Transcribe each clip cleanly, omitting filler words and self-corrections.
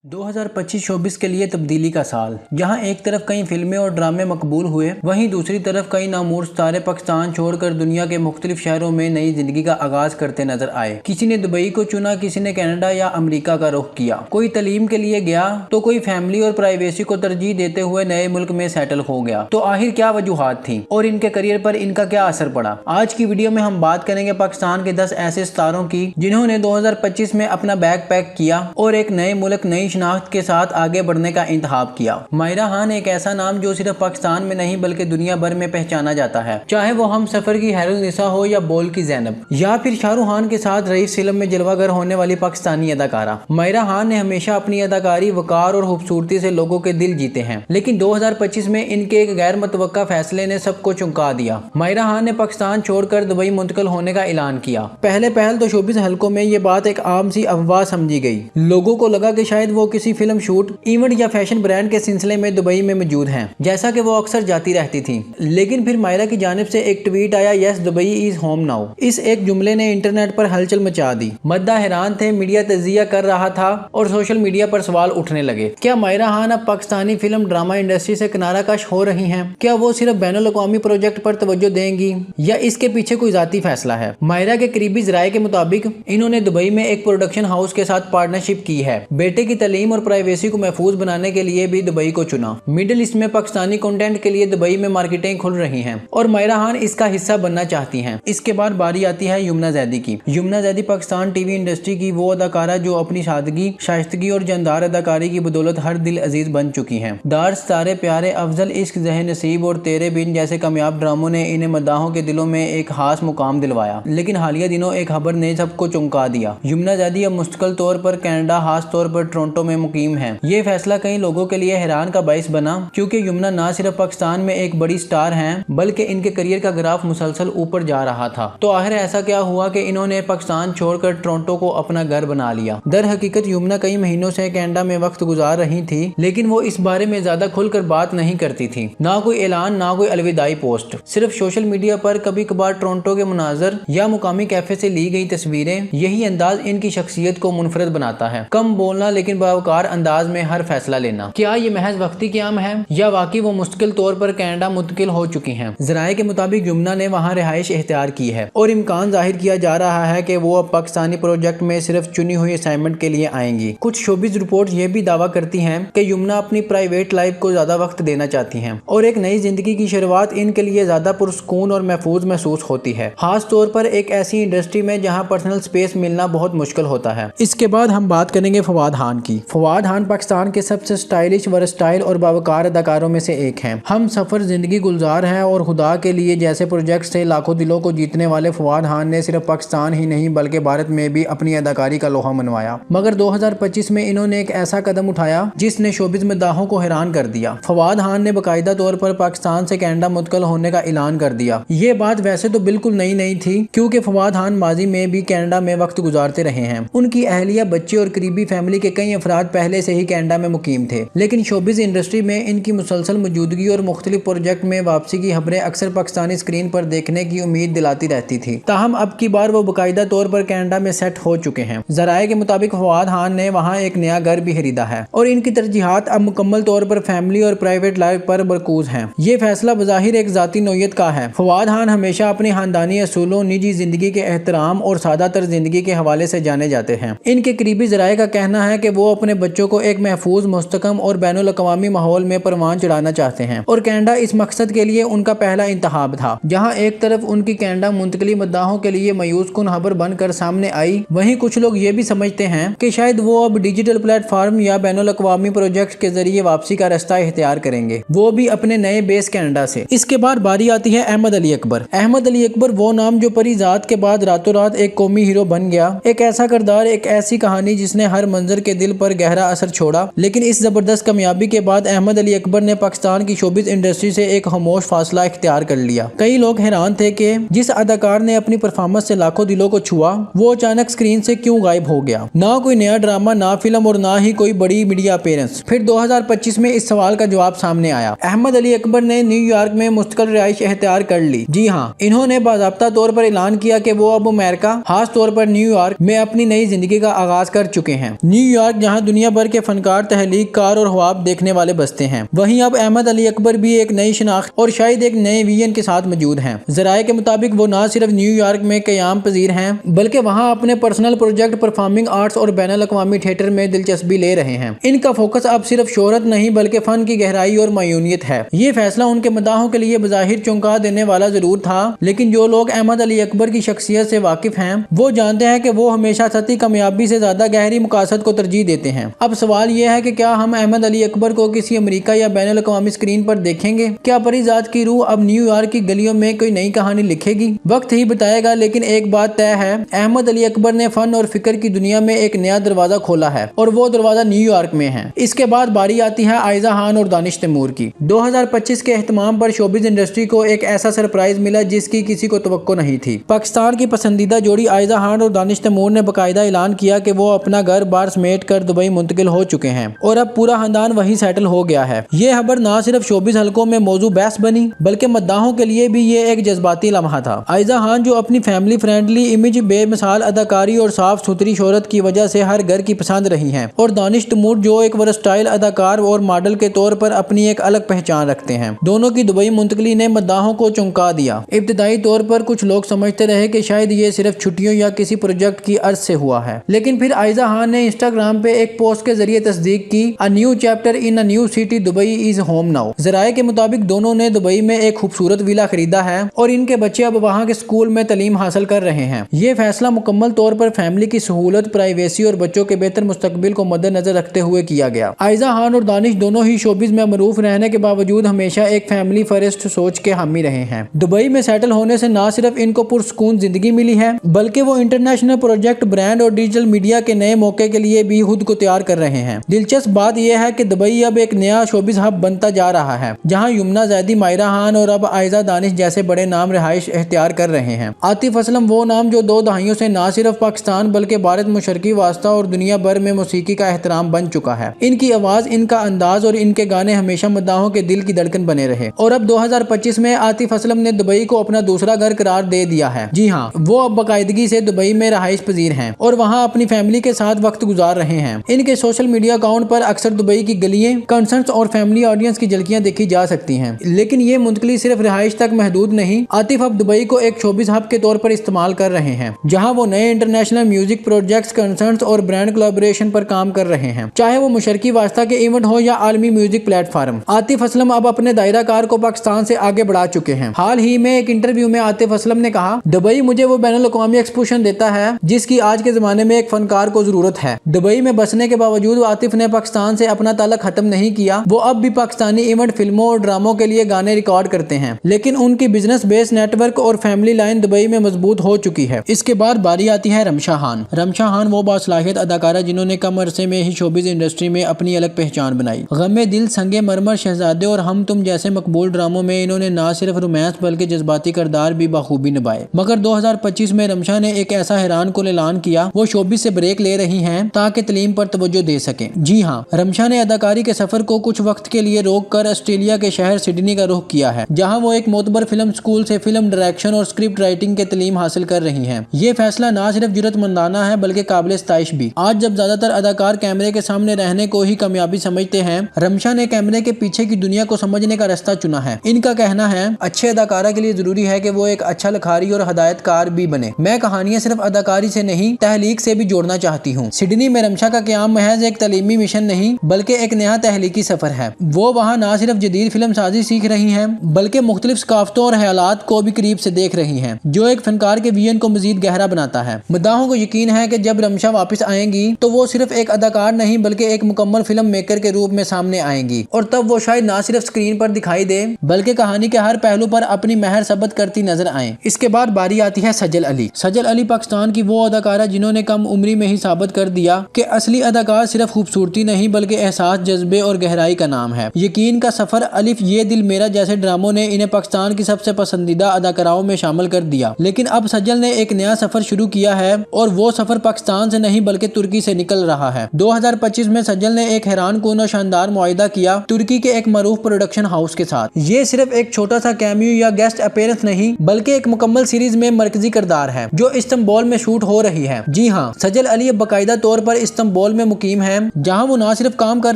2025-24 के लिए तब्दीली का साल, जहां एक तरफ कई फिल्में और ड्रामे मकबूल हुए, वहीं दूसरी तरफ कई नामूर सितारे पाकिस्तान छोड़कर दुनिया के मुख्तलिफ शहरों में नई जिंदगी का आगाज करते नजर आए। किसी ने दुबई को चुना, किसी ने कनाडा या अमेरिका का रुख किया, कोई तालीम के लिए गया तो कोई फैमिली और प्राइवेसी को तरजीह देते हुए नए मुल्क में सेटल हो गया। तो आखिर क्या वजूहात थी और इनके करियर पर इनका क्या असर पड़ा? आज की वीडियो में हम बात करेंगे पाकिस्तान के 10 ऐसे सितारों की जिन्होंने 2025 में अपना बैग पैक किया और एक नए मुल्क, नई शनाख्त के साथ आगे बढ़ने का इंतखाब किया। माहिरा खान एक ऐसा नाम जो सिर्फ पाकिस्तान में नहीं बल्कि दुनिया भर में पहचाना जाता है, चाहे वो हम सफर की हैरुनिसा हो या बोल की ज़ैनब या फिर शाहरुख खान के साथ रईस फिल्म में जलवागर होने वाली पाकिस्तानी अदाकारा। माहिरा खान ने हमेशा अपनी अदाकारी, वकार और खूबसूरती से लोगों के दिल जीते हैं, लेकिन 2025 में इनके एक गैर मुतवक्का फैसले ने सबको चौंका दिया। माहिरा खान ने पाकिस्तान छोड़कर दुबई मुंतकिल होने का ऐलान किया। पहल तो शोबिज़ हलकों में ये बात एक आम सी अफवाह समझी गई। लोगों को लगा कि शायद वो किसी फिल्म शूट, इवेंट या फैशन ब्रांड के सिलसिले में दुबई में मौजूद हैं, जैसा कि वो अक्सर जाती रहती थी। लेकिन फिर माहिरा की जानिब से एक ट्वीट आया, yes Dubai is home now. इस एक जुमले ने इंटरनेट पर हलचल मचा दी। मद्दा हैरान थे, मीडिया तजिया कर रहा था और सोशल मीडिया पर सवाल उठने लगे। क्या माहिरा खान अब पाकिस्तानी फिल्म ड्रामा इंडस्ट्री से किनारा कश हो रही हैं? क्या वो सिर्फ बैनुल अक़वामी प्रोजेक्ट पर तवज्जो देंगी या इसके पीछे कोई जाती फैसला है? माहिरा के करीबी ज़राए के मुताबिक इन्होंने दुबई में एक प्रोडक्शन हाउस के साथ पार्टनरशिप की है। बेटे की तालीम और प्राइवेसी को महफूज बनाने के लिए भी दुबई को चुना। मिडिल ईस्ट में पाकिस्तानी कंटेंट के लिए दुबई में मार्केटें खुल रही हैं और माहिरा खान इसका हिस्सा बनना चाहती हैं। इसके बाद बारी आती है यमुना ज़ैदी की। यमुना ज़ैदी पाकिस्तान टीवी इंडस्ट्री की वो अदाकारा जो अपनी सादगी, शाइस्तगी और जानदार अदाकारी की बदौलत हर दिल अजीज बन चुकी हैं। दार, सितारे, प्यारे, अफजल, इश्क, ज़हे नसीब और तेरे बिन जैसे कामयाब ड्रामों ने इन्हें मद्दाहों के दिलों में एक खास मुकाम दिलवाया। लेकिन हालिया दिनों एक खबर ने सबको चौंका दिया। यमुना ज़ैदी अब मुस्तकिल तौर पर कनाडा, खास तौर पर टोरंटो में मुकीम है। ये फैसला कई लोगों के लिए हैरान का बाइस बना, क्योंकि यमुना ना सिर्फ पाकिस्तान में एक बड़ी स्टार हैं, बल्कि इनके करियर का ग्राफ मुसलसल ऊपर जा रहा था। तो आखिर ऐसा क्या हुआ कि इन्होंने पाकिस्तान छोड़कर टोरंटो को अपना घर बना लिया? दर हकीकत यमुना कई महीनों से कनाडा में वक्त गुजार रही थी, लेकिन वो इस बारे में ज्यादा खुलकर बात नहीं करती थी। ना कोई ऐलान, ना कोई अलविदाई पोस्ट, सिर्फ सोशल मीडिया पर कभी कभार टोरंटो के मुनाजर या मुकामी कैफे से ली गई तस्वीरें। यही अंदाज इनकी शख्सियत को मुनफरद बनाता है। कम बोलना लेकिन बावकार अंदाज में हर फैसला लेना। क्या ये महज वक्ती क़याम है या वाकई वो मुस्तकिल तौर पर कनाडा मुंतकिल हो चुकी हैं? ज़राए के मुताबिक यमुना ने वहाँ रिहाइश इख्तियार की है और इम्कान जाहिर किया जा रहा है कि वो अब पाकिस्तानी प्रोजेक्ट में सिर्फ चुनी हुई असाइनमेंट के लिए आएंगी। कुछ शोबिज़ रिपोर्ट ये भी दावा करती हैं कि यमुना अपनी प्राइवेट लाइफ को ज्यादा वक्त देना चाहती हैं और एक नई जिंदगी की शुरुआत इनके लिए ज्यादा पुरसुकून और महफूज महसूस होती है, खास तौर पर एक ऐसी इंडस्ट्री में जहाँ पर्सनल स्पेस मिलना बहुत मुश्किल होता है। इसके बाद हम बात करेंगे फवाद खान की। फवाद खान पाकिस्तान के सबसे स्टाइलिश, वर्सटाइल और बावकार अदाकारों में से एक हैं। हम सफर, जिंदगी गुलजार हैं और खुदा के लिए जैसे प्रोजेक्ट से लाखों दिलों को जीतने वाले फवाद खान ने सिर्फ पाकिस्तान ही नहीं बल्कि भारत में भी अपनी अदाकारी का लोहा मनवाया। मगर 2025 में इन्होंने एक ऐसा कदम उठाया जिसने शोबिज़ मद्दाहों को हैरान कर दिया। फवाद खान ने बाकायदा तौर पर पाकिस्तान से कनाडा मुंतकिल होने का ऐलान कर दिया। ये बात वैसे तो बिल्कुल नई नहीं थी, क्योंकि फवाद खान माजी में भी कनाडा में वक्त गुजारते रहे हैं। उनकी अहलिया, बच्चे और करीबी फैमिली के कई अफराद पहले से ही कनाडा में मुकीम थे, लेकिन शोबिज़ इंडस्ट्री में इनकी मुसलसल मौजूदगी और मुख्तलिफ प्रोजेक्ट में वापसी की खबरें अक्सर पाकिस्तानी स्क्रीन पर देखने की उम्मीद दिलाती रहती थी। ताहम अब की बार वो बाकायदा तौर पर कनाडा में सेट हो चुके हैं। ज़राए के मुताबिक फवाद खान ने वहाँ एक नया घर भी खरीदा है और इनकी तरजीहात अब मुकम्मल तौर पर फैमिली और प्राइवेट लाइफ पर मरकूज हैं। ये फैसला बज़ाहिर एक ज़ाती नौयत का है। फवाद खान हमेशा अपनी खानदानी असूलों, निजी जिंदगी के एहतराम और सादातर जिंदगी के हवाले से जाने जाते हैं। इनके करीबी ज़राए का कहना है कि वो अपने बच्चों को एक महफूज, मुस्तकम और बैनुल अक़वामी माहौल में परवान चढ़ाना चाहते हैं और कनाडा इस मकसद के लिए उनका पहला इंतखाब था। जहाँ एक तरफ उनकी कनाडा मुंतकिली मद्दाहों के लिए मायूस कुन खबर बनकर सामने आई, वहीं कुछ लोग ये भी समझते हैं कि शायद वो अब डिजिटल प्लेटफॉर्म या बैनुल अक़वामी प्रोजेक्ट के जरिए वापसी का रास्ता इख्तियार करेंगे, वो भी अपने नए बेस कनाडा से। इसके बाद बारी आती है अहमद अली अकबर। अहमद अली अकबर वो नाम जो परी जात के बाद रातों रात एक कौमी हीरो बन गया। एक ऐसा किरदार, एक ऐसी कहानी जिसने हर मंजर के दिल पर गहरा असर छोड़ा। लेकिन इस जबरदस्त कामयाबी के बाद अहमद अली अकबर ने पाकिस्तान की शोबिज़ इंडस्ट्री से एक खामोश फासला इख्तियार कर लिया। कई लोग हैरान थे कि जिस अदाकार ने अपनी परफॉर्मेंस से लाखों दिलों को छुआ, वो अचानक स्क्रीन से क्यों गायब हो गया। ना कोई नया ड्रामा, ना फिल्म और ना ही कोई बड़ी मीडिया अपीयरेंस। फिर 2025 में इस सवाल का जवाब सामने आया। अहमद अली अकबर ने न्यूयॉर्क में मुस्तकिल रिहाइश इख्तियार कर ली। जी हाँ, इन्होंने बाज़ाब्ता तौर पर ऐलान किया कि वो अब अमेरिका, खास तौर पर न्यूयॉर्क में अपनी नई जिंदगी का आगाज कर चुके हैं। न्यूयॉर्क जहाँ दुनिया भर के फनकार, तहलीक कार और ख्वाब देखने वाले बसते हैं। वहीं अब अहमद अली अकबर भी एक नई शनाख्त और शायद एक नए विजन के साथ मौजूद हैं। ज़राए के मुताबिक वो न सिर्फ न्यूयॉर्क में क़याम पजीर हैं, बल्कि वहाँ अपने पर्सनल प्रोजेक्ट परफॉर्मिंग आर्ट्स और बैनुल अक़वामी थिएटर में दिलचस्पी ले रहे हैं। इनका फोकस अब सिर्फ शोहरत नहीं बल्कि फन की गहराई और मायूनियत है। ये फैसला उनके मदाहों के लिए बज़ाहिर चौंका देने वाला जरूर था, लेकिन जो लोग अहमद अली अकबर की शख्सियत से वाकिफ हैं वो जानते हैं कि वो हमेशा सती कामयाबी से ज्यादा गहरी मुकासद को तरजीह देते हैं। अब सवाल यह है कि क्या हम अहमद अली अकबर को किसी अमेरिका या बैनुल अक़वामी स्क्रीन पर देखेंगे? क्या परिजात की रूह अब न्यूयॉर्क की गलियों में कोई नई कहानी लिखेगी? वक्त ही बताएगा, लेकिन एक बात तय है, अहमद अली अकबर ने फन और फिक्र की दुनिया में एक नया दरवाजा खोला है और वो दरवाजा न्यूयॉर्क में है। इसके बाद बारी आती है आयजा खान और दानिश तैमूर की। 2025 के एहतमाम पर शोबिज़ इंडस्ट्री को एक ऐसा सरप्राइज मिला जिसकी किसी को तवक्को नहीं थी। पाकिस्तान की पसंदीदा जोड़ी आयजा खान और दानिश तैमूर ने बाकायदा ऐलान किया कि वो अपना घर बार समेट कर दुबई मुंतकिल हो चुके हैं और अब पूरा खानदान वहीं सेटल हो गया है। ये खबर न सिर्फ शोबिज़ हलकों में मौजू बहस बनी बल्कि मद्दाहों के लिए भी ये एक जज्बाती लम्हा था। आयजा खान जो अपनी फैमिली फ्रेंडली इमेज, बेमिसाल अदाकारी और साफ सुथरी शोहरत की वजह से हर घर की पसंद रही हैं, और दानिश तैमूर जो एक वर्सटाइल अदाकार और मॉडल के तौर पर अपनी एक अलग पहचान रखते हैं। दोनों की दुबई मुंतकली ने मद्दाहों को चौंका दिया। इब्तिदाई तौर पर कुछ लोग समझते रहे कि शायद ये सिर्फ छुट्टियों या किसी प्रोजेक्ट की अर्ज से हुआ है, लेकिन फिर आयजा खान ने इंस्टाग्राम पे एक पोस्ट के जरिए तस्दीक की, a new chapter in a new city, Dubai is home now. ज़राए के मुताबिक दोनों ने दुबई में एक खूबसूरत विला खरीदा है और इनके बच्चे अब वहाँ के स्कूल में तालीम हासिल कर रहे हैं। ये फैसला मुकम्मल तौर पर फैमिली की सहूलत, प्राइवेसी और बच्चों के बेहतर मुस्तकबिल को मद्देनजर रखते हुए किया गया। आयजा खान और दानिश दोनों ही शोबिज़ में मरूफ रहने के बावजूद हमेशा एक फैमिली फर्स्ट सोच के हामी रहे हैं। दुबई में सेटल होने से न सिर्फ इनको पुरसकून जिंदगी मिली है बल्कि वो इंटरनेशनल प्रोजेक्ट, ब्रांड और डिजिटल मीडिया के नए मौके के लिए भी खुद को तैयार कर रहे हैं। दिलचस्प बात यह है कि दुबई अब एक नया शोबिज़ हब बनता जा रहा है, जहां युमना ज़ैदी, मायरा खान और अब आयजा दानिश जैसे बड़े नाम रिहाइश इख्तियार कर रहे हैं। आतिफ असलम वो नाम जो 2 दहाइयों से न सिर्फ पाकिस्तान बल्कि भारत, मशरकी वास्ता और दुनिया भर में मौसीकी का एहतराम बन चुका है। इनकी आवाज, इनका अंदाज और इनके गाने हमेशा मद्दाहों के दिल की धड़कन बने रहे। और अब 2025 में आतिफ असलम ने दुबई को अपना दूसरा घर करार दे दिया है। जी हाँ, वो अब बाकायदगी से दुबई में रहाइश पजीर हैं और वहाँ अपनी फैमिली के साथ वक्त गुजार रहे हैं। इनके सोशल मीडिया अकाउंट पर अक्सर दुबई की गलियां, कंसर्ट्स और फैमिली ऑडियंस की झलकियां देखी जा सकती हैं। लेकिन ये मुंतकली सिर्फ रिहाइश तक महदूद नहीं, आतिफ अब दुबई को एक शोबिज़ हब के तौर पर इस्तेमाल कर रहे हैं, जहाँ वो नए इंटरनेशनल म्यूजिक प्रोजेक्ट्स, कंसर्ट्स और ब्रांड कोलैबोरेशन पर काम कर रहे हैं, चाहे वो मुशरकी वास्ता के इवेंट हो या आलमी म्यूजिक प्लेटफॉर्म। आतिफ असलम अब अपने दायरा कार को पाकिस्तान से आगे बढ़ा चुके हैं। हाल ही में एक इंटरव्यू में आतिफ असलम ने कहा, दुबई मुझे वो बैनुल अक़वामी एक्सपोजर देता है जिसकी आज के जमाने में एक फनकार को जरूरत है। दुबई में बसने के बावजूद आतिफ ने पाकिस्तान से अपना ताल्लुक खत्म नहीं किया। वो अब भी पाकिस्तानी इवेंट, फिल्मों और ड्रामों के लिए गाने रिकॉर्ड करते हैं, लेकिन उनकी बिजनेस बेस, नेटवर्क और फैमिली लाइन दुबई में मजबूत हो चुकी है। इसके बाद बारी आती है रमशा खान। रमशा खान वो बासलाहियत अदाकारा जिन्होंने कम अरसे में ही शोबिज़ इंडस्ट्री में अपनी अलग पहचान बनाई। गमे दिल, संगे मरमर, शहजादे और हम तुम जैसे मकबूल ड्रामों में इन्होंने न सिर्फ रोमांस बल्कि जज्बाती किरदार भी बखूबी निभाए। मगर 2025 में रमशा ने एक ऐसा हैरान कुल ऐलान किया, वो शोबिज़ से ब्रेक ले रही हैं ताकि तालीम पर तवज्जो दे सकें। जी हाँ, रमशा ने अदाकारी के सफर को कुछ वक्त के लिए रोक कर ऑस्ट्रेलिया के शहर सिडनी का रुख किया है, जहाँ वो एक मोतबर फिल्म स्कूल से फिल्म डायरेक्शन और स्क्रिप्ट राइटिंग के तालीम हासिल कर रही हैं। ये फैसला न सिर्फ जुर्रतमंदाना है बल्कि काबिल इस्ताइश भी। आज जब ज्यादातर अदाकार कैमरे के सामने रहने को ही कामयाबी समझते हैं, रमशा ने कैमरे के पीछे की दुनिया को समझने का रास्ता चुना है। इनका कहना है, अच्छे अदाकारा के लिए जरूरी है कि वो एक अच्छा लिखारी और हदायतकार भी बने। मैं कहानियां सिर्फ अदाकारी से नहीं, तहलीक से भी जोड़ना चाहती हूँ। सिडनी में रमशा का क़याम महज एक तालीमी मिशन नहीं बल्कि एक नया तहलीकी सफर है। वो वहाँ न सिर्फ जदीद फिल्म साजी सीख रही हैं बल्कि मुख्तलिफ सकाफतों और ख्यालात को भी करीब से देख रही हैं, जो एक फनकार के विजन को मजीद गहरा बनाता है। मद्दाहों को यकीन है कि जब रमशा वापस आएंगी तो वो सिर्फ एक अदाकार नहीं बल्कि एक मुकम्मल फिल्म मेकर के रूप में सामने आएंगी, और तब वो शायद न सिर्फ स्क्रीन पर दिखाई दे बल्कि कहानी के हर पहलू पर अपनी महर सबत करती नजर आए। इसके बाद बारी आती है सजल अली। सजल अली पाकिस्तान की वो अदाकारा जिन्होंने कम उम्री में ही साबित कर दिया कि असली अदाकार सिर्फ खूबसूरती नहीं बल्कि एहसास, जज्बे और गहराई का नाम है। यकीन का सफर, अलिफ, ये दिल मेरा जैसे ड्रामों ने इन्हें पाकिस्तान की सबसे पसंदीदा अदाकाराओं में शामिल कर दिया। लेकिन अब सजल ने एक नया सफर शुरू किया है और वो सफर पाकिस्तान से नहीं बल्कि तुर्की से निकल रहा है। 2025 में सजल ने एक हैरान कुन और शानदार मुआहिदा किया तुर्की के एक मरूफ प्रोडक्शन हाउस के साथ। ये सिर्फ एक छोटा सा कैमियो या गेस्ट अपीयरेंस नहीं बल्कि एक मुकम्मल सीरीज में मरकजी किरदार है जो इस्तांबुल में शूट हो रही है। जी हाँ, सजल अली बाकायदा तौर पर इस्तांबुल استنبول میں مقیم ہیں، جہاں وہ نہ صرف کام کر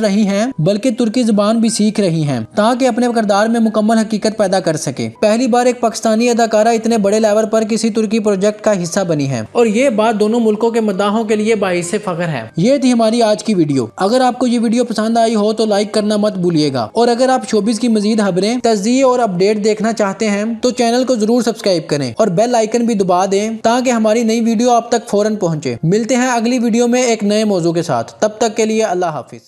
رہی ہیں بلکہ ترکی زبان بھی سیکھ رہی ہیں تاکہ اپنے کردار میں مکمل حقیقت پیدا کر سکے۔ پہلی بار ایک پاکستانی اداکارہ اتنے بڑے لیول پر کسی ترکی پروجیکٹ کا حصہ بنی ہے، اور یہ بات دونوں ملکوں کے مداحوں کے لیے باعث فخر ہے۔ یہ تھی ہماری آج کی ویڈیو۔ اگر آپ کو یہ ویڈیو پسند آئی ہو تو لائک کرنا مت بھولیے گا، اور اگر آپ شوبز کی مزید خبریں، تجزیے اور اپڈیٹ دیکھنا چاہتے ہیں تو چینل کو ضرور سبسکرائب کریں اور بیل آئیکن بھی دبا دیں تاکہ ہماری نئی ویڈیو آپ تک فوراً پہنچے۔ ملتے ہیں اگلی ویڈیو میں ایک نئے موضوع کے ساتھ، تب تک کے لیے اللہ حافظ۔